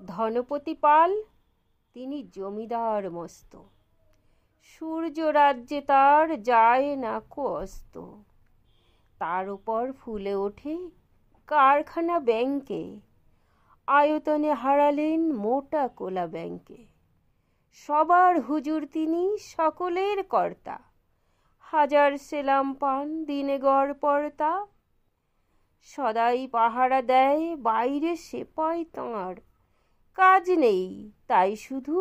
ধনপতি পাল তিনি জমিদার মস্ত, সূর্য রাজ্যে তার যায় না কো অস্ত। তার উপর ফুলে ওঠে কারখানা ব্যাংকে, আয়তনে হারালেন মোটা কোলা ব্যাংকে। সবার হুজুর তিনি, সকলের কর্তা, হাজার সেলাম পান দিনে গড় পড়তা। সদাই পাহারা দেয় বাইরে সেপাই তাঁর, কাজ নেই তাই শুধু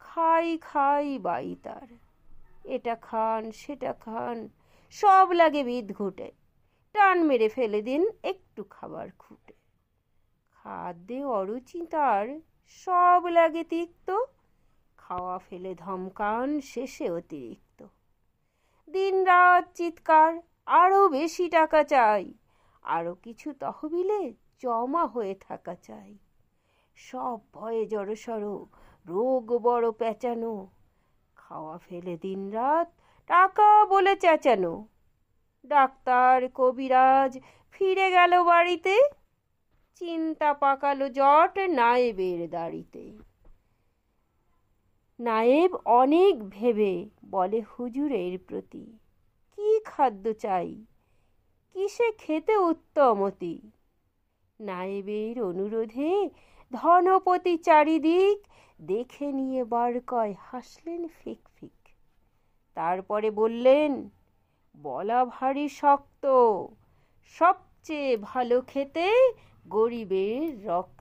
খাই খাই বাই তার। এটা খান সেটা খান সব লাগে বিধ ঘুটে, টান মেরে ফেলে দিন একটু খাবার খুঁটে। খাদ্যে অরুচি তার, সব লাগে তিক্ত, খাওয়া ফেলে ধমকান শেষে অতিরিক্ত। দিন রাত চিৎকার, আরো বেশি টাকা চাই, আরো কিছু তহবিলে জমা হয়ে থাকা চাই। সব ভয়ে জড়সড়, রোগ বড় পেঁচানো, খাওয়া ফেলে দিন রাত টাকা বলে চেঁচানো। ডাক্তার কবিরাজ ফিরে গেল বাড়িতে, চিন্তা পাকালো জট নায়েবের দাড়িতে। নায়েব অনেক ভেবে বলে হুজুরের প্রতি, কি খাদ্য চাই, কিসে খেতে উত্তমতি। নায়েবের অনুরোধে ধনপতি চারিদিক দেখে নিয়ে বার কয় হাসলেন ফিক ফিক। তারপরে বললেন, বলা ভারী শক্ত, সবচেয়ে ভালো খেতে গরিবের রক্ত।